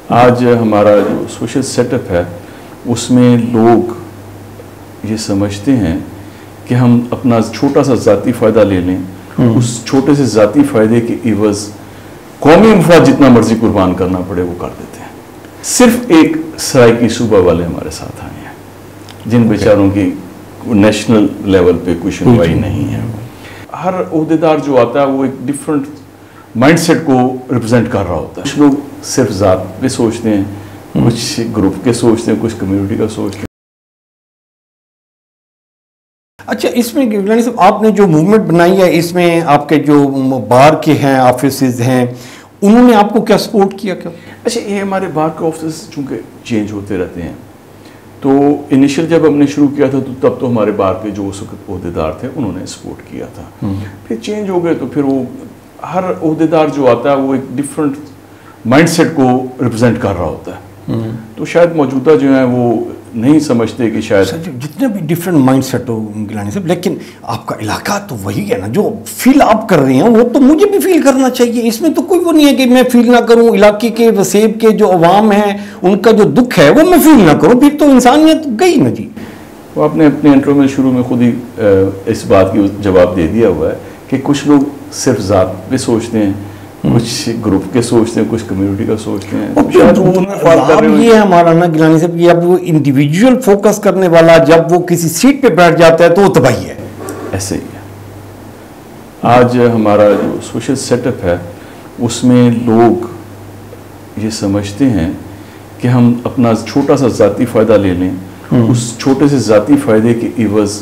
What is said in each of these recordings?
आज हमारा जो सोशल सेटअप है उसमें लोग ये समझते हैं कि हम अपना छोटा सा ज़ाती फ़ायदा ले लें, उस छोटे से ज़ाती फ़ायदे के इवज़ कौमी मफाद जितना मर्जी कुर्बान करना पड़े वो कर देते हैं। सिर्फ एक सराइकी सूबा वाले हमारे साथ आए हैं जिन बेचारों की नेशनल लेवल पे कोई सुनवाई नहीं है। हर ओहदेदार जो आता है वो एक डिफरेंट माइंडसेट को रिप्रेजेंट कर रहा होता है। कुछ लोग सिर्फ ज़ात पे सोचते हैं, कुछ ग्रुप के सोचते हैं, कुछ कम्युनिटी का सोचते हैं। अच्छा, इसमें गिलानी साहब आपने जो मूवमेंट बनाई है इसमें आपके जो बार के हैं ऑफिसेज हैं उन्होंने आपको क्या सपोर्ट किया क्या? अच्छा, ये हमारे बार के ऑफिस चूँकि चेंज होते रहते हैं तो इनिशियल जब हमने शुरू किया था तो तब तो हमारे बार के जो उस वक्त ओहदेदार थे उन्होंने सपोर्ट किया था। फिर चेंज हो गए तो फिर वो हर ओहदेदार जो आता है वो एक डिफरेंट माइंडसेट को रिप्रेजेंट कर रहा होता है। तो शायद मौजूदा जो है वो नहीं समझते कि शायद जितने भी डिफरेंट माइंडसेट हो गिलानी साहब, लेकिन आपका इलाका तो वही है ना, जो फील आप कर रहे हैं वो तो मुझे भी फील करना चाहिए। इसमें तो कोई वो नहीं है कि मैं फील ना करूं, इलाके के वसेब के जो अवाम हैं उनका जो दुख है वो मैं फील ना करूं, फिर तो इंसानियत गई ना जी। वो आपने अपने इंट्रो में शुरू में खुद ही इस बात की जवाब दे दिया हुआ है कि कुछ लोग सिर्फ ज़ात पे सोचते हैं, कुछ ग्रुप के सोचते हैं, कुछ कम्युनिटी का सोचते हैं। तो शायद वो अब ये हमारा ना गिलानी साहब, ये अब वो इंडिविजुअल फोकस करने वाला जब वो किसी सीट पे बैठ जाता है तो वो तबाही है। ऐसे ही है। आज हमारा जो सोशल सेटअप है उसमें लोग ये समझते हैं कि हम अपना छोटा सा ज़ाती फ़ायदा ले लें, उस छोटे से ज़ाती फ़ायदे के इवज़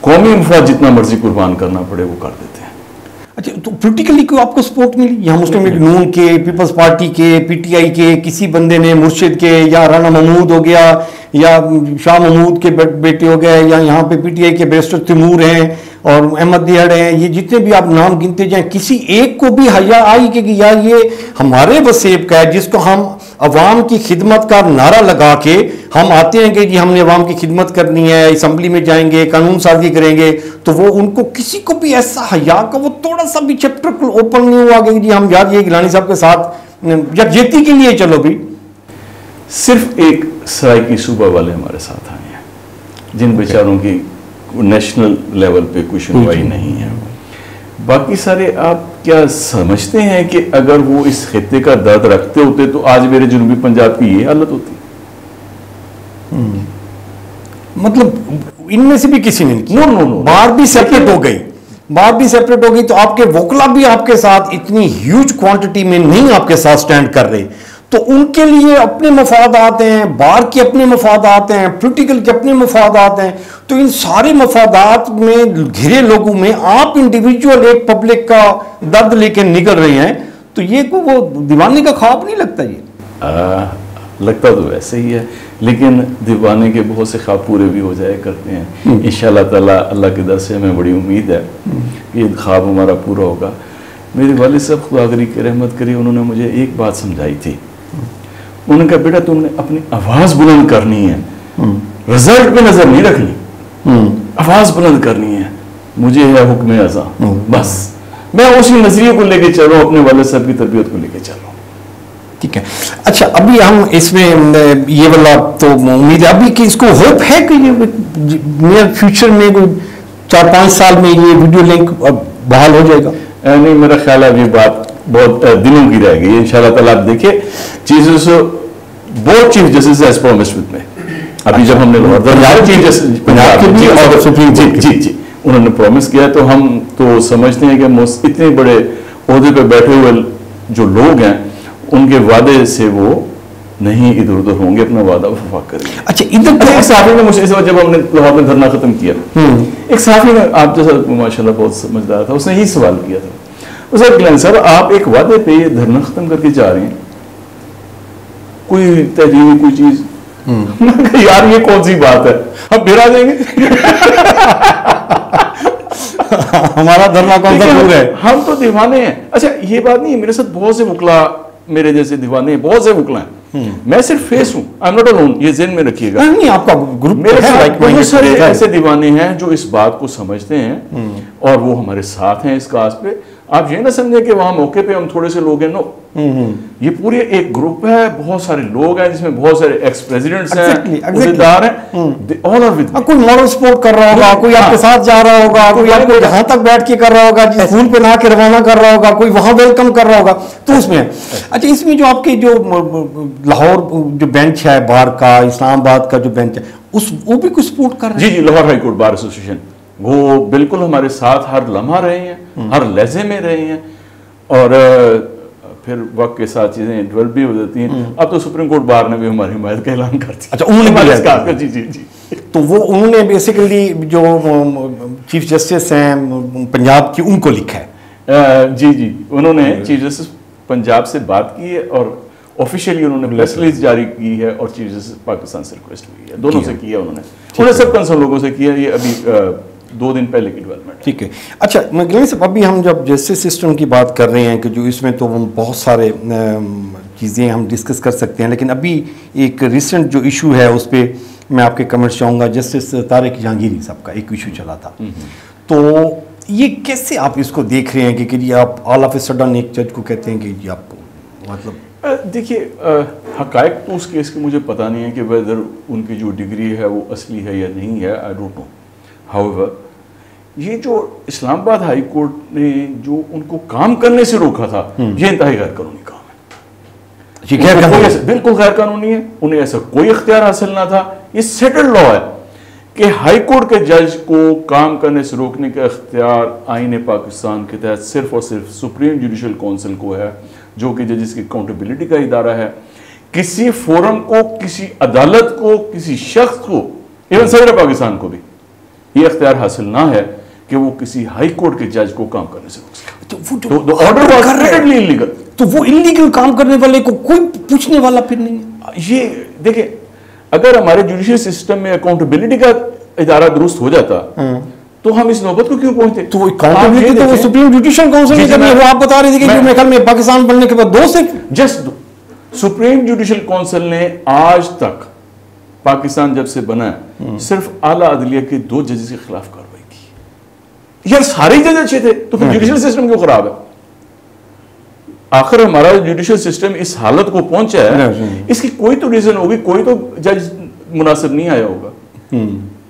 कौमी मफाद जितना मर्जी कुर्बान करना पड़े वो कर देते हैं। अच्छा, तो पोलिटिकली क्यों आपको सपोर्ट मिली? यहाँ मुस्लिम लीग नून के, पीपल्स पार्टी के, पीटीआई के, किसी बंदे ने मुर्शिद के, या राना महमूद हो गया, या शाह महमूद के बेटे हो गए, या यहाँ पे पीटीआई के बैरिस्टर तैमूर हैं और अहमद दिहाड़ हैं, ये जितने भी आप नाम गिनते जाएं, किसी एक को भी हया आई कि यार ये हमारे वसेब का है जिसको हम अवाम की खिदमत का नारा लगा के हम आते हैं कि जी हमने अवाम की खिदमत करनी है, असम्बली में जाएंगे, कानून साजी करेंगे, तो वो उनको किसी को भी ऐसा हया का वो थोड़ा सा भी चैप्टर ओपन नहीं हुआ कि जी हम यार ये गिलानी साहब के साथ यकजहती के लिए चलो भी। सिर्फ एक सराइकी सूबा वाले हमारे साथ आए हैं जिन बेचारों की नेशनल लेवल पे कोई सुनवाई नहीं है। बाकी सारे आप क्या समझते हैं कि अगर वो इस खित्ते का दर्द रखते होते तो आज मेरे जनूबी पंजाब की ये हालत होती? मतलब इनमें से भी किसी ने नो नो नो, बार भी सेपरेट हो गई, बार भी सेपरेट हो गई तो आपके वोकला भी आपके साथ इतनी ह्यूज क्वांटिटी में नहीं आपके साथ स्टैंड कर रहे, तो उनके लिए अपने मफादात हैं, बार के अपने मफादात हैं, पोलिटिकल के अपने मफादात हैं। तो इन सारे मफादात में घिरे लोगों में आप इंडिविजुअल एक पब्लिक का दर्द लेकर निकल रहे हैं, तो ये को वो दीवाने का ख्वाब नहीं लगता? ये लगता तो वैसे ही है, लेकिन दीवाने के बहुत से ख्वाब पूरे भी हो जाया करते हैं। इंशाअल्लाह ताला अल्लाह के दर से हमें बड़ी उम्मीद है ये ख्वाब हमारा पूरा होगा। मेरे वालिद साहब खुदा की रहमत करी, उन्होंने मुझे एक बात समझाई थी। उन्होंने कहा बेटा तुमने अपनी आवाज़ बुलंद करनी है, रिजल्ट पे नजर नहीं रखनी, आवाज़ बुलंद करनी है, मुझे है हुक्म अज़ा, बस मैं उसी नजरिए को लेके चल रहा हूँ, अपने वालिद साहब की तरबियत को लेके चल रहा हूँ। ठीक है। अच्छा, अभी हम इसमें ये वाला तो उम्मीद है अभी कि इसको होप है कि ये नियर फ्यूचर में कोई 4-5 साल में ये वीडियो लिंक बहाल हो जाएगा? नहीं, मेरा ख्याल है ये बात बहुत दिनों की रह गई। इंशाल्लाह ताला आप देखिए चीज़ों से बहुत chief justice as promised with में अभी जब हमने पंजाब के भी और सुप्रीम जी उन्होंने प्रॉमिस किया, तो हम तो समझते हैं कि इतने बड़े ओहदे पे बैठे हुए जो लोग हैं उनके वादे से वो नहीं इधर उधर होंगे, अपना वादा वफा करेंगे। अच्छा, इधर एक साफी ने मुझे इस वक्त जब हमने लाहौर में धरना खत्म किया, एक साफी ने आप जैसा माशाल्लाह बहुत समझदार था, उसने ही सवाल किया था, उसने गिलानी साहब आप एक वादे पे ये धरना खत्म करके जा रहे हैं, कोई तहजीब कोई चीज यार ये कौन सी बात है, हम फिर आ जाएंगे हमारा धरना कौन सा पूरा है, हम तो दीवाने हैं। अच्छा, ये बात नहीं है, मेरे साथ बहुत से वकला मेरे जैसे दीवाने हैं, बहुत से वकला हैं, मैं सिर्फ फेस हूं, आई एम नॉट अलोन, ये ज़हन में रखिएगा। नहीं, आपका ग्रुप मेरे साथ बहुत सारे ऐसे दीवाने हैं जो इस बात को समझते हैं और वो हमारे साथ हैं इस काज पे। आप ये ना समझे कि वहां मौके पे हम थोड़े से लोग हैं, नो, ये पूरे एक ग्रुप है, बहुत सारे लोग हैं जिसमें बहुत सारे एक्स प्रेसिडेंट्स हैं, उम्मीदवार हैं, ऑल आर विद। कोई मॉरल सपोर्ट कर रहा होगा, कोई आपके साथ जा रहा होगा, कोई आपको यहाँ तक बैठ के कर रहा होगा, जिस स्कूल पे ला के रवाना कर रहा होगा, कोई वहां वेलकम कर रहा होगा, तो उसमें। अच्छा, इसमें जो आपके जो लाहौर जो बेंच है बार का, इस्लामाबाद का जो बेंच है, वो भी कुछ सपोर्ट कर रहे हैं? जी, Lahore high court bar association वो बिल्कुल हमारे साथ हर लम्हा रहे हैं, हर लहजे में रहे हैं, और फिर वक्त के साथ चीजें डेवलप भी हो जाती हैं। अब तो सुप्रीम कोर्ट बार ने भी हमारी हिमायत का ऐलान कर दिया। अच्छा, उन्होंने जी जी जी, तो वो उन्होंने बेसिकली जो चीफ जस्टिस हैं पंजाब की, उनको लिखा है? जी जी, उन्होंने चीफ जस्टिस पंजाब से बात की है और ऑफिशियली उन्होंने प्रेस रिलीज जारी की है और चीफ जस्टिस पाकिस्तान से रिक्वेस्ट हुई है, दोनों से किया उन्होंने सब कंसर्न लोगों से किया। ये अभी 2 दिन पहले की डेवलपमेंट। ठीक है। अच्छा, मैं साहब, अभी हम जब जस्टिस सिस्टम की बात कर रहे हैं कि जो इसमें तो हम बहुत सारे चीज़ें हम डिस्कस कर सकते हैं, लेकिन अभी एक रिसेंट जो इशू है उस पर मैं आपके कमेंट्स चाहूँगा। जस्टिस तारिक जहांगीरी साहब का एक इशू चला था, तो ये कैसे आप इसको देख रहे हैं कि जी आप ऑल ऑफ ए सडन एक जज को कहते हैं कि जी आप मतलब देखिए, हकायक तो उस केस की मुझे पता नहीं है कि वेदर उनकी जो डिग्री है वो असली है या नहीं है, आई डोंट नो। हाउएवर, ये जो इस्लामाबाद हाई कोर्ट ने जो उनको काम करने से रोका था, ये इंतहाई गैर कानूनी काम है, बिल्कुल गैर कानूनी है। उन्हें ऐसा कोई इख्तियार हासिल ना था। ये सेटल्ड लॉ है कि हाई कोर्ट के जज को काम करने से रोकने का इख्तियार आईन पाकिस्तान के तहत सिर्फ और सिर्फ सुप्रीम जुडिशल काउंसिल को है, जो कि जजिस की अकाउंटेबिलिटी का इदारा है। किसी फोरम को, किसी अदालत को, किसी शख्स को, इवन सदर पाकिस्तान को भी ये इख्तियार हासिल ना है कि वो किसी हाई कोर्ट के जज को काम करने से रोक सके। तो ऑर्डर वाज स्ट्रिक्टली इलीगल। तो वो इलीगल काम करने वाले को कोई पूछने वाला फिर नहीं है। ये देखिए, अगर हमारे जुडिशियल सिस्टम में अकाउंटेबिलिटी का इदारा दुरुस्त हो जाता तो हम इस नौबत को क्यों पहुंचते? तो अकाउंटेबिलिटी तो वो सुप्रीम जुडिशियल काउंसिल ने करनी है। वो आप बता रहे थे कि मेरे ख्याल में पाकिस्तान बनने के बाद 2 से जस्ट सुप्रीम जुडिशियल काउंसिल ने आज तक, पाकिस्तान जब से बना है, सिर्फ आला अदलिया के 2 जजेस के खिलाफ कार्रवाई की। यार सारे जज अच्छे थे, तो फिर जुडिशियल सिस्टम क्यों खराब है? आखिर हमारा जुडिशियल सिस्टम इस हालत को पहुंचा है, इसकी कोई तो रीजन होगी, कोई तो जज मुनासिब नहीं आया होगा।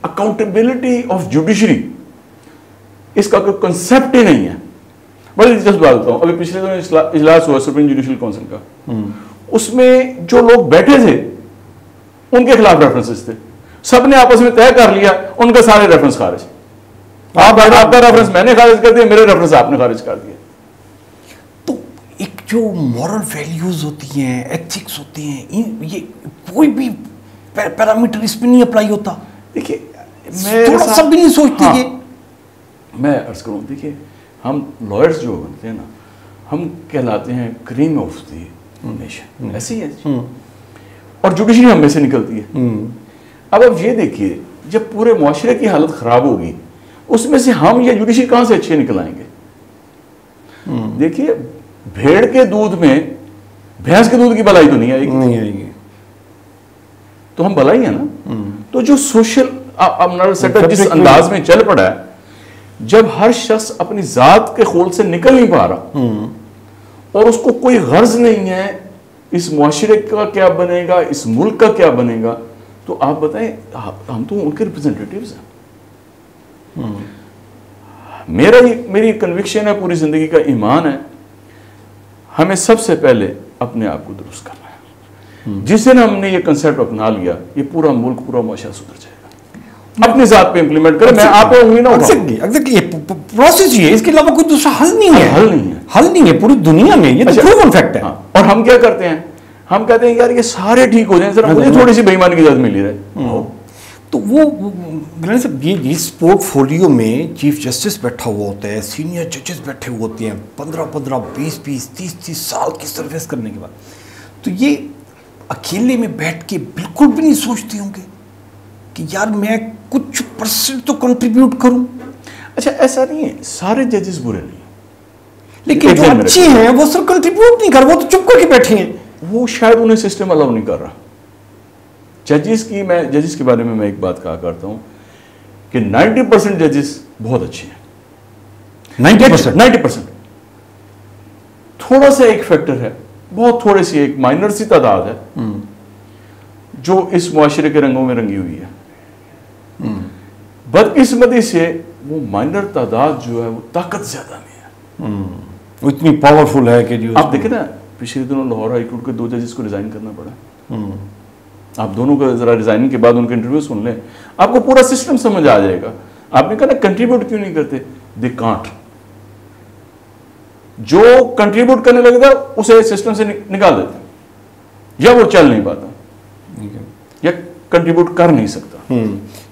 अकाउंटेबिलिटी ऑफ जुडिशरी, इसका कोई कंसेप्ट ही नहीं है। बड़ी दिलचस्प बात बताऊं, अभी पिछले दिनों इजलास हुआ सुप्रीम जुडिशियल काउंसिल का, उसमें जो लोग बैठे थे उनके खिलाफ रेफरेंसेस थे, सबने आपस में तय कर लिया उनका सारे रेफरेंस खारिज। आपका रेफरेंस मैंने खारिज कर दिया, मेरे रेफरेंस आपने खारिज कर दिया। तो एक जो मॉरल वैल्यूज होती हैं, एथिक्स होती हैं, ये कोई भी पैरामीटर इस पे नहीं अप्लाई होता। देखिए, थोड़ा सा भी नहीं सोचते। हाँ, मैं अर्ज करूं, देखिए हम लॉयर्स जो बनते हैं ना, हम कहलाते हैं क्रीम ऑफ द नेशन, ऐसे ही है। और जुडिशरी हम में से निकलती है। अब आप ये देखिए, जब पूरे मुआशरे की हालत खराब होगी, उसमें से हम या जुडिशरी कहां से अच्छे निकल आएंगे? देखिए, भेड़ के दूध में भैंस के दूध की भलाई तो नहीं आएगी, तो हम भलाई है ना। तो जो सोशल सेटअप जिस अंदाज में चल पड़ा है, जब हर शख्स अपनी जात के खोल से निकल नहीं पा रहा और उसको कोई गर्ज नहीं है इस मुआशरे का क्या बनेगा, इस मुल्क का क्या बनेगा, तो आप बताएं, हम तो उनके रिप्रेजेंटेटिव्स हैं। मेरी कन्विक्शन है, पूरी जिंदगी का ईमान है, हमें सबसे पहले अपने आप को दुरुस्त करना है। जिस दिन हमने ये कंसेप्ट अपना लिया, ये पूरा मुल्क, पूरा मुआशरा सुधर जाएगा। अपनी जात पे इंप्लीमेंट करें, मैं आप उंगली ना उठाऊं। एग्जैक्टली, प्रोसेस ही है, इसके अलावा कोई दूसरा हल नहीं है। हल नहीं है पूरी दुनिया में, ये तो प्रूवन फैक्ट है। और हम क्या करते हैं, हम कहते हैं यार ये सारे ठीक हो जाएं, जरा मुझे थोड़ी सी बेईमानी की इजाजत मिली रहे। तो वो ये इस पोर्टफोलियो में चीफ जस्टिस बैठा हुआ होता है, सीनियर जजेस बैठे हुए होते हैं, 15-15, 20-20, 30-30 साल की सर्विस करने के बाद, तो ये अकेले में बैठ के बिल्कुल भी नहीं सोचते होंगे कि यार मैं कुछ % तो कंट्रीब्यूट करूं। अच्छा, ऐसा नहीं है, सारे जजेस बुरे नहीं, लेकिन जो अच्छे हैं वो सब कंट्रीब्यूट नहीं कर, वो तो चुप करके बैठे हैं। वो शायद उन्हें सिस्टम अलाउ नहीं कर रहा। जजेस के बारे में मैं एक बात कहा करता हूं कि 90% जजेस बहुत अच्छे हैं। 90%? थोड़ा सा एक फैक्टर है, बहुत थोड़ी सी एक माइनर सी तादाद है जो इस मुआशरे के रंगों में रंगी हुई है। बदकिस्मती से वो माइनर तादाद जो है वो ताकत ज्यादा में है, वो इतनी पावरफुल है कि जो आप देखें ना, पिछले दिनों लाहौर हाई कोर्ट के 2 जजेस को रिजाइन करना पड़ा। आप दोनों का जरा रिजाइनिंग के बाद उनके इंटरव्यू सुन लें, आपको पूरा सिस्टम समझ आ जाएगा। आपने कहा ना कंट्रीब्यूट क्यों नहीं करते, दे कांट। जो कंट्रीब्यूट करने लगेगा उसे सिस्टम से निकाल देते, या वो चल नहीं पाता या कंट्रीब्यूट कर नहीं सकता।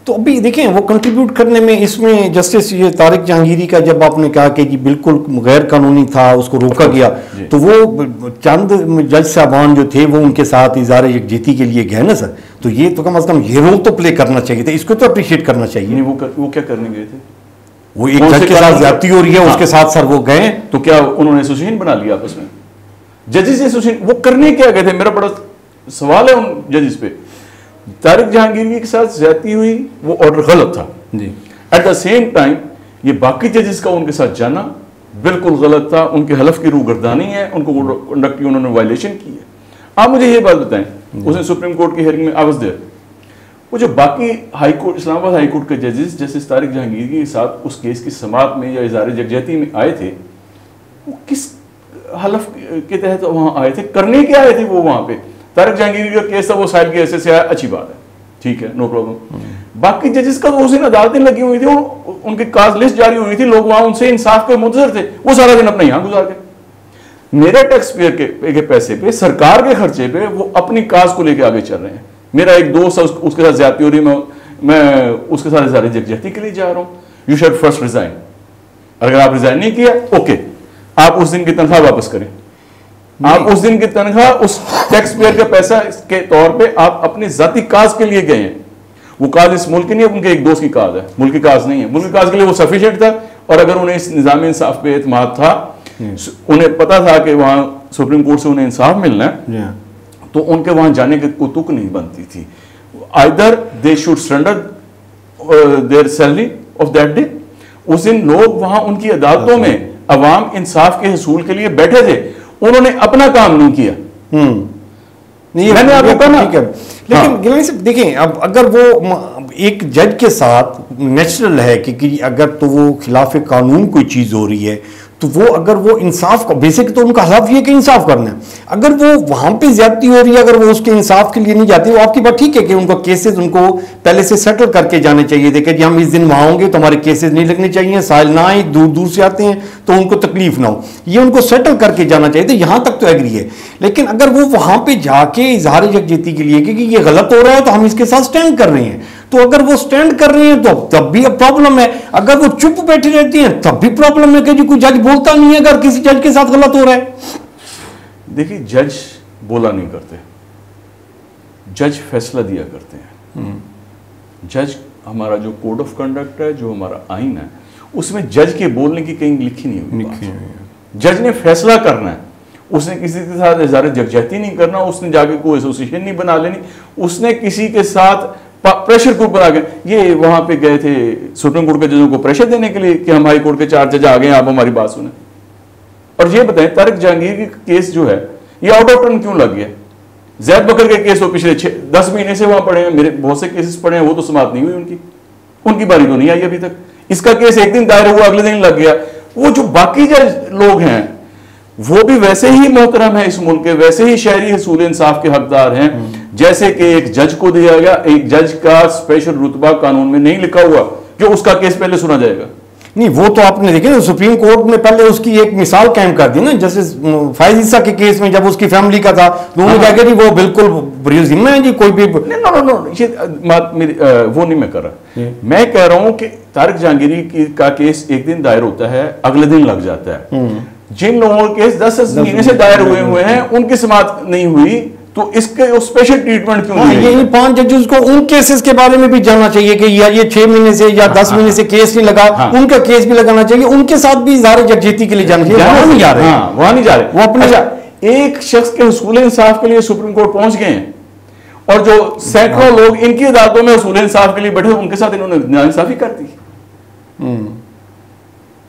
तो अभी देखें वो कंट्रीब्यूट करने में, इसमें जस्टिस ये तारिक जहांगीरी का जब आपने कहा कि जी बिल्कुल गैर कानूनी था, उसको रोका गया, तो वो चंद जज साहबान जो थे वो उनके साथ इज़हार यकजहती के लिए गए ना सर, तो ये तो कम अज कम ये रोल तो प्ले करना चाहिए था, इसको तो अप्रिशिएट करना चाहिए। नहीं, वो क्या करने गए थे? वो एक जज के साथ ज्यादती हो रही है, उसके साथ सर वो गए, तो क्या उन्होंने एसोसिएशन बना लिया आपस में? जजेस एसोसिएशन वो करने क्या गए थे? मेरा बड़ा सवाल है उन जजेस पे। तारिक जहांगीरी के साथ ज्यादती हुई, वो ऑर्डर गलत था जी। एट द सेम टाइम ये बाकी जजेस का उनके साथ जाना बिल्कुल गलत था, उनके हलफ की रूगर्दानी है, उनको कंडक्ट की उन्होंने वायलेशन की है। आप मुझे ये बात बताएं, उसने सुप्रीम कोर्ट की हियरिंग में आवाज दे, वो जो बाकी high court, Islamabad high court के जजेस जस्टिस तारिक जहांगीरी के साथ उस केस की समाअत में या इज़हार यकजहती में आए थे, वो किस हलफ के तहत वहां आए थे, करने के आए थे वो वहां पे? तारिक जहांगीरी का केस था, वो साहिल के ऐसे से आया, अच्छी बात है, ठीक है, नो प्रॉब्लम। बाकी जजेस का तो उस दिन अदालतें लगी हुई थी, उनकी काज लिस्ट जारी हुई थी, लोग वहां उनसे इंसाफ के मुंतजर थे, वो सारा दिन अपने यहां गुजार के मेरे टैक्स पेयर के पैसे पे, सरकार के खर्चे पे वो अपनी काज को लेकर आगे चल रहे हैं। मेरा एक दोस्त है, उसके साथ ज्यादती हो रही, मैं उसके साथ इज़हार यकजहती के लिए जा रहा हूं, यू शुड फर्स्ट रिजाइन। अगर आप रिजाइन नहीं किया, ओके, आप उस दिन की तनख्वाह वापस करें, आप उस दिन की तनख्वाह उस टैक्स पेयर का पैसा के तौर पे आप अपने जाती काज के लिए गए हैं। वो काज इस मुल्क की नहीं है, उनके एक दोस्त की काज है, मुल्क की काज नहीं है। मुल्क की काज के लिए वो सफिशिएंट था, और अगर उन्हें इस निज़ाम इंसाफ पे एतमाद था, उन्हें पता था कि वहां सुप्रीम कोर्ट से उन्हें इंसाफ मिलना है, तो उनके वहां जाने की कोई तुक नहीं बनती थी। Either they should surrender there salary of that day. उस दिन लोग वहां उनकी अदालतों में अवाम इंसाफ के हसूल के लिए बैठे थे, उन्होंने अपना काम नहीं किया। नहीं, मैंने आपको कहा ना, ठीक है, लेकिन गिलानी साहब देखें, अब अगर वो एक जज के साथ नेचुरल है कि अगर तो वो खिलाफ कानून कोई चीज हो रही है, तो वो अगर वो इंसाफ का बेसिक तो उनका हलफ ये कि इंसाफ करना है, अगर वो वहां पे ज्यादती हो रही है, अगर वो उसके इंसाफ के लिए नहीं जाती, वो आपकी बात ठीक है कि उनको केसेस उनको पहले से सेटल करके जाने चाहिए थे कि हम इस दिन वहां होंगे तो हमारे केसेस नहीं लगने चाहिए, साहिल ना आए, दूर दूर से आते हैं तो उनको तकलीफ ना हो, ये उनको सेटल करके जाना चाहिए था। यहां तक तो एग्री है, लेकिन अगर वो वहां पे जाके इज़हार यकजहती के लिए कि ये गलत हो रहा है तो हम इसके साथ स्टैंड कर रहे हैं, तो अगर वो स्टैंड कर रहे हैं तो तब भी अब प्रॉब्लम है, अगर वो चुप बैठी रहती हैं तब भी प्रॉब्लम है कि जी कोई जज बोलता नहीं है अगर किसी जज के साथ गलत हो रहा है। देखिए, जज बोला नहीं करते, जज फैसला दिया करते हैं। जज, हमारा जो कोड ऑफ कंडक्ट है, जो हमारा आइन है, उसमें जज के बोलने की कहीं लिखी नहीं हुई। जज ने फैसला करना है, उसने किसी के साथ इज़हार यकजहती नहीं करना, उसने जाके कोई एसोसिएशन नहीं बना लेनी, उसने किसी के साथ प्रेशर ग्रुप बना के, ये वहां पे गए थे सुप्रीम कोर्ट के जजों को प्रेशर देने के लिए कि हम हाई कोर्ट के 4 जज आ गए, आप हमारी बात सुने। और ये बताएं, तारिक जहांगीर की केस जो है ये आउट ऑफ टर्न क्यों लग गया? जैद बकर के केस वो पिछले 10 महीने से वहां पड़े हैं, मेरे बहुत से केसेस पड़े हैं, वो तो समाप्त नहीं हुई, उनकी बारी तो नहीं आई अभी तक। इसका केस एक दिन दायर हुआ, अगले दिन लग गया। वो जो बाकी जज लोग हैं वो भी वैसे ही मोहतरम है इस मुल्क के, वैसे ही शहरी हसूल इंसाफ के हकदार हैं, जैसे कि एक जज को दिया गया। एक जज का स्पेशल रुतबा कानून में नहीं लिखा हुआ कि उसका केस पहले सुना जाएगा। नहीं, वो तो आपने देखे ना, सुप्रीम कोर्ट ने पहले उसकी एक मिसाल कायम कर दी ना, जैसे फायज ईसा के केस में जब उसकी फैमिली का था तो उन्होंने कहा कि वो बिल्कुल जिम्मा है जी, कोई भी नो, ये बात मेरी वो नहीं मैं कर रहा। मैं कह रहा हूं कि तारिक जहांगीरी का केस एक दिन दायर होता है, अगले दिन लग जाता है। जिन लोगों के केस 10 महीने से दायर हुए हैं, उनकी समाअत नहीं हुई, तो इसके स्पेशल ट्रीटमेंट क्यों नहीं? ये 5 जजेस को उन केसेस के बारे में भी जानना चाहिए कि या ये 6 महीने से या 10 महीने से केस नहीं लगा, उनका केस भी लगाना चाहिए, उनके साथ भी इज़हार यकजहती के लिए जाना चाहिए। वहां नहीं जा रहे, वहां नहीं जा रहे, वो अपने एक शख्स के हसूल इंसाफ के लिए सुप्रीम कोर्ट पहुंच गए हैं, और जो सैकड़ों लोग इनकी अदालतों में हसूल इंसाफ के लिए बैठे, उनके साथ इन्होंने नाइंसाफी कर दी।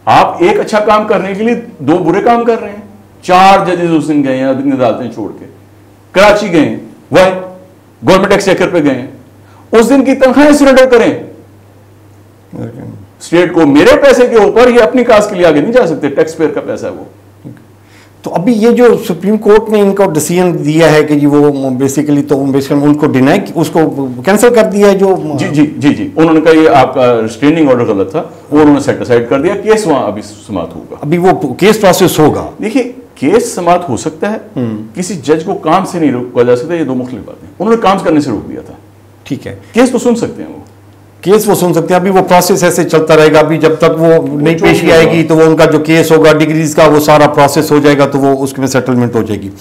आप एक अच्छा काम करने के लिए 2 बुरे काम कर रहे हैं, 4 जजेस उस दिन गए हैं अपनी अदालतें छोड़ के, कराची गए हैं, वाई गवर्नमेंट एक्सचेकर पे गए हैं, उस दिन की तनख्वाहें सरेंडर करें स्टेट को। मेरे पैसे के ऊपर ये अपनी कास्ट के लिए आगे नहीं जा सकते, टैक्स पेयर का पैसा है वो। तो अभी ये जो सुप्रीम कोर्ट ने इनको डिसीजन दिया है कि जी वो बेसिकली उनको डिनाई, उसको कैंसिल कर दिया है जो जी जी जी जी उन्होंने कहा ये आपका रिस्ट्रेनिंग ऑर्डर गलत था और उन्होंने सेट असाइड कर दिया, केस वहां अभी समाप्त होगा। अभी वो केस प्रोसेस होगा। देखिए केस समाप्त हो सकता है, किसी जज को काम से नहीं रोका जा सकता, ये दो मुख्तलिफ बातें। उन्होंने काम करने से रोक दिया था, ठीक है, केस तो सुन सकते हैं वो, केस वो सुन सकते हैं। अभी वो प्रोसेस ऐसे चलता रहेगा, अभी जब तक वो नई पेशी आएगी तो वो उनका जो केस होगा डिग्रीज का वो सारा प्रोसेस हो जाएगा, तो वो उसमें सेटलमेंट हो जाएगी।